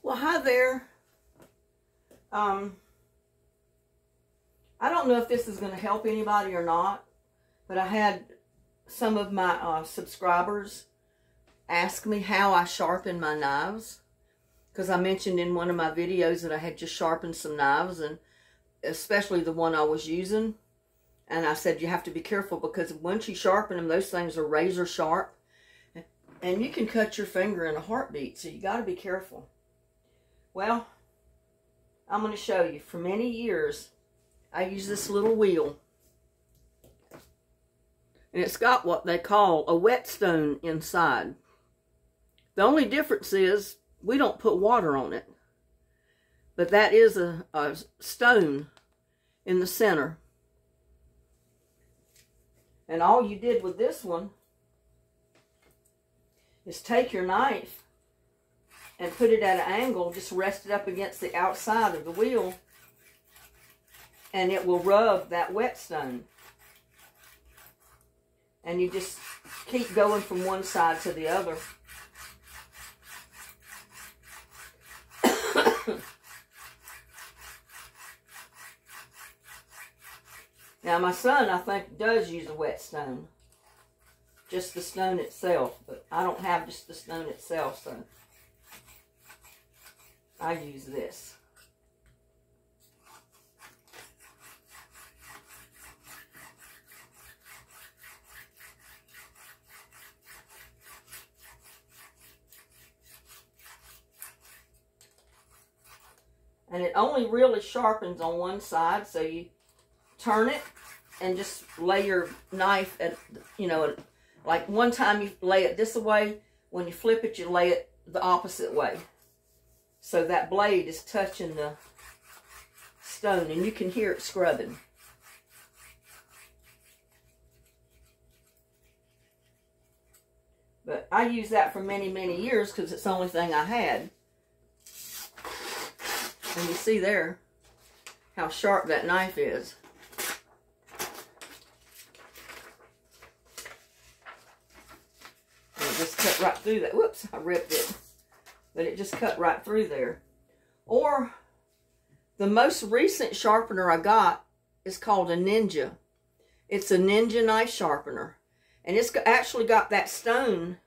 Well, hi there. I don't know if this is going to help anybody or not, but I had some of my subscribers ask me how I sharpen my knives, because I mentioned in one of my videos that I had just sharpened some knives, and especially the one I was using. And I said you have to be careful, because once you sharpen them, those things are razor sharp, and you can cut your finger in a heartbeat, so you got to be careful. Well, I'm going to show you. For many years, I use this little wheel, and it's got what they call a whetstone inside. The only difference is we don't put water on it, but that is a stone in the center. And all you did with this one is take your knife and put it at an angle, just rest it up against the outside of the wheel, and it will rub that whetstone. And you just keep going from one side to the other. Now my son, I think, does use a whetstone. Just the stone itself, but I don't have just the stone itself, so I use this. And it only really sharpens on one side, so you turn it and just lay your knife at, you know, like one time you lay it this way, when you flip it, you lay it the opposite way. So that blade is touching the stone, and you can hear it scrubbing. But I used that for many, many years because it's the only thing I had. And you see there how sharp that knife is. And it just cut right through that. Whoops, I ripped it. But it just cut right through there. Or the most recent sharpener I got is called a Ninja. It's a Ninja knife sharpener. And it's actually got that stone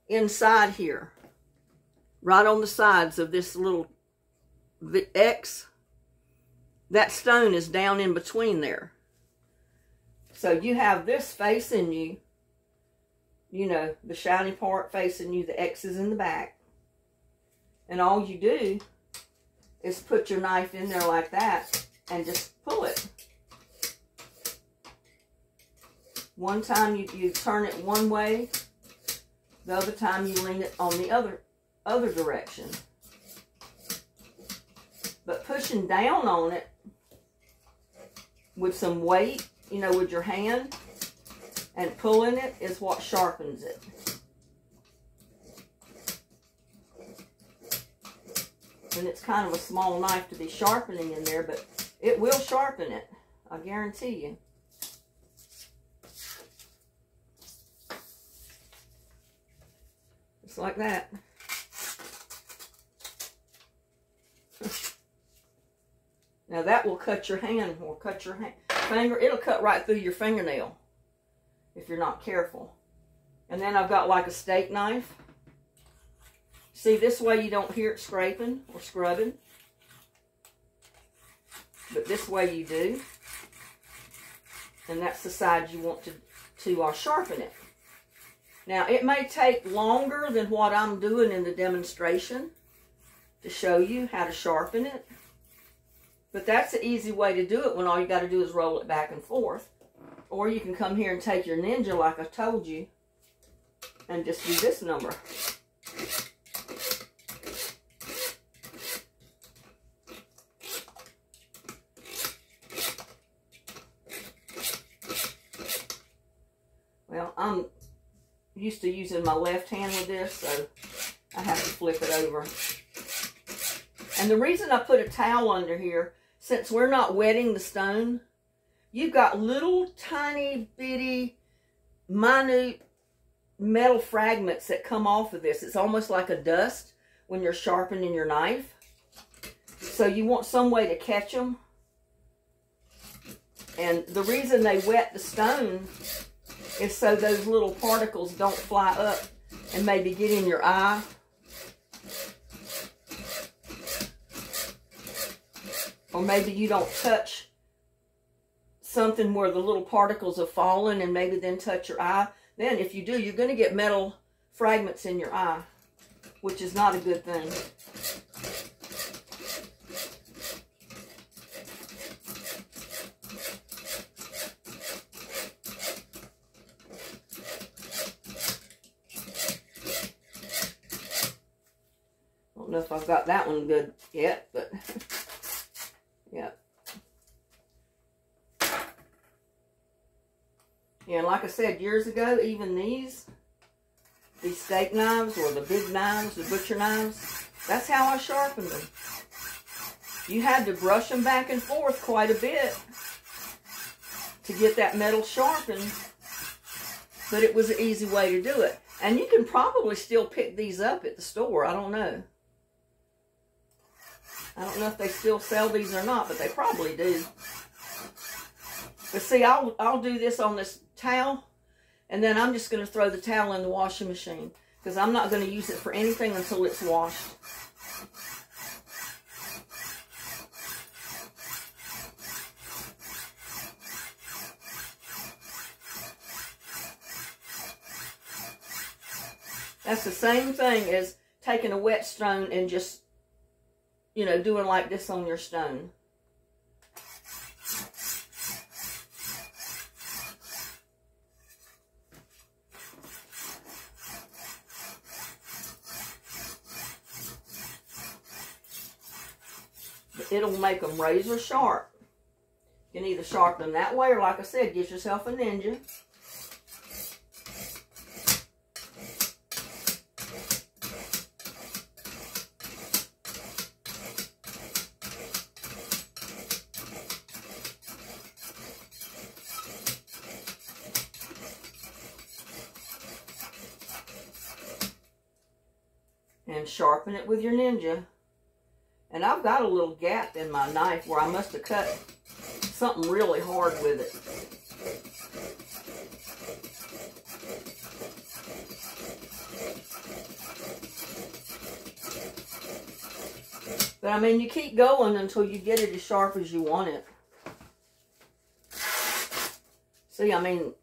inside here. Right on the sides of this little X. That stone is down in between there. So you have this facing you. You know, the shiny part facing you, the X is in the back. And all you do is put your knife in there like that and just pull it. One time you turn it one way, the other time you lean it on the other direction. But pushing down on it with some weight, you know, with your hand, and pulling it is what sharpens it. And it's kind of a small knife to be sharpening in there, but it will sharpen it, I guarantee you. Just like that. Now that will cut your hand or cut your finger. It'll cut right through your fingernail if you're not careful. And then I've got like a steak knife. See, this way you don't hear it scraping or scrubbing. But this way you do. And that's the side you want to sharpen it. Now, it may take longer than what I'm doing in the demonstration to show you how to sharpen it. But that's the easy way to do it when all you got to do is roll it back and forth. Or you can come here and take your Ninja like I told you and just do this number. Well, I'm used to using my left hand with this, so I have to flip it over. And the reason I put a towel under here, since we're not wetting the stone, you've got little tiny bitty minute metal fragments that come off of this. It's almost like a dust. when you're sharpening your knife. So you want some way to catch them. And the reason they wet the stone is so those little particles don't fly up and maybe get in your eye. Or maybe you don't touch something where the little particles have fallen and maybe then touch your eye. Then if you do, you're going to get metal fragments in your eye, which is not a good thing. I don't know if I've got that one good yet, but yeah. Yeah, and like I said, years ago, even these steak knives or the big knives, the butcher knives, that's how I sharpened them. You had to brush them back and forth quite a bit to get that metal sharpened, but it was an easy way to do it. And you can probably still pick these up at the store. I don't know. I don't know if they still sell these or not, but they probably do. But see, I'll do this on this towel, and then I'm just going to throw the towel in the washing machine because I'm not going to use it for anything until it's washed. That's the same thing as taking a wet stone and just, you know, doing like this on your stone. It'll make them razor sharp. You can either sharpen them that way or, like I said, get yourself a ninja. And sharpen it with your ninja. And I've got a little gap in my knife where I must have cut something really hard with it. But I mean, you keep going until you get it as sharp as you want it. See, I mean,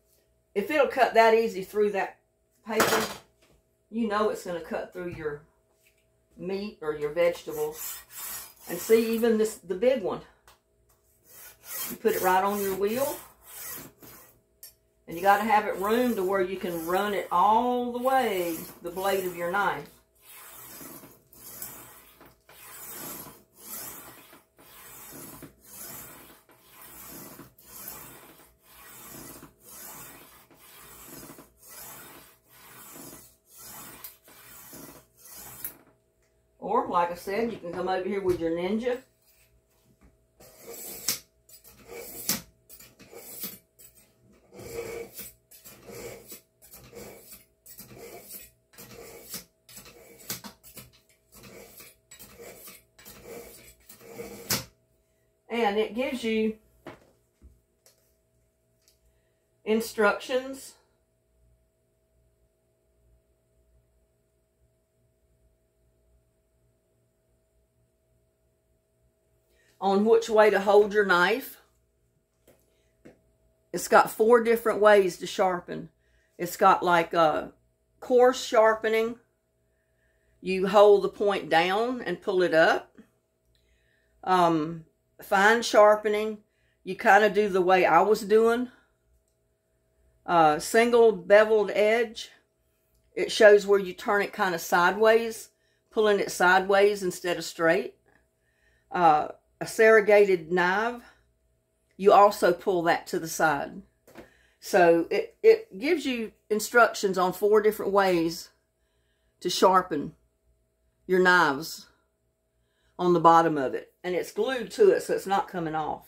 if it'll cut that easy through that paper, you know it's going to cut through your meat or your vegetables. And see, even the big one, you put it right on your wheel, and you got to have it room to where you can run it all the way, the blade of your knife. Or, like I said, you can come over here with your ninja. And it gives you instructions on which way to hold your knife. It's got 4 different ways to sharpen. It's got like coarse sharpening. You hold the point down and pull it up. Fine sharpening, you kind of do the way I was doing. Single beveled edge, it shows where you turn it kind of sideways, pulling it sideways instead of straight. A serrated knife, you also pull that to the side. So it gives you instructions on 4 different ways to sharpen your knives on the bottom of it. And it's glued to it, so it's not coming off.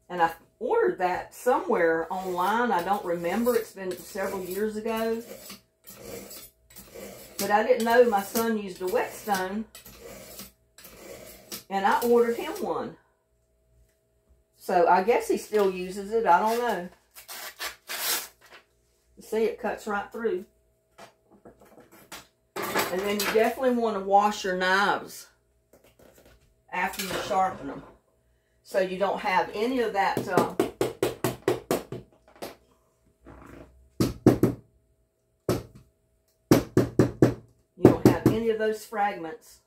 And I ordered that somewhere online. I don't remember. It's been several years ago. But I didn't know my son used a whetstone, and I ordered him one. So I guess he still uses it. I don't know. See, it cuts right through. And then you definitely want to wash your knives after you sharpen them, so you don't have any of that you don't have any of those fragments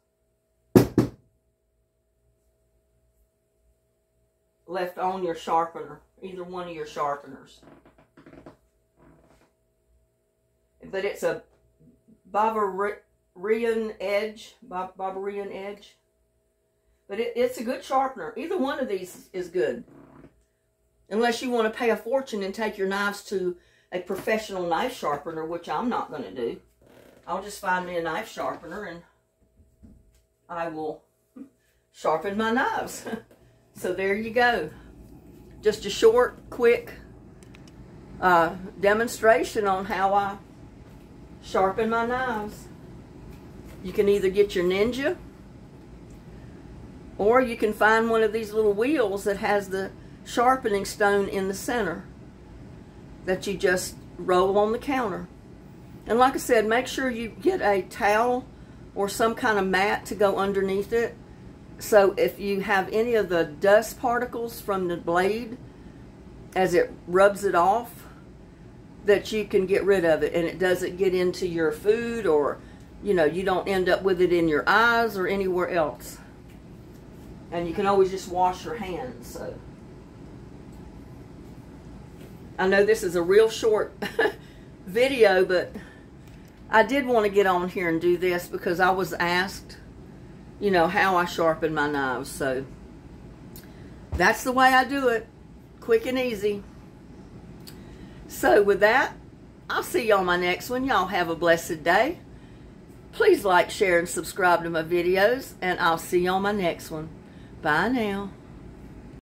left on your sharpener, either one of your sharpeners. But it's a Bavarian edge, Bavarian edge. But it's a good sharpener. Either one of these is good. Unless you want to pay a fortune and take your knives to a professional knife sharpener, which I'm not going to do. I'll just find me a knife sharpener and I will sharpen my knives. So there you go. Just a short, quick demonstration on how I sharpen my knives. You can either get your Ninja, or you can find one of these little wheels that has the sharpening stone in the center that you just roll on the counter. And like I said, make sure you get a towel or some kind of mat to go underneath it, so if you have any of the dust particles from the blade as it rubs it off, that you can get rid of it and it doesn't get into your food, or you don't end up with it in your eyes or anywhere else. And you can always just wash your hands. So I know this is a real short video, but I did want to get on here and do this because I was asked, how I sharpen my knives. So that's the way I do it. Quick and easy. So with that, I'll see you on my next one. Y'all have a blessed day. Please like, share, and subscribe to my videos, and I'll see you on my next one. Bye now.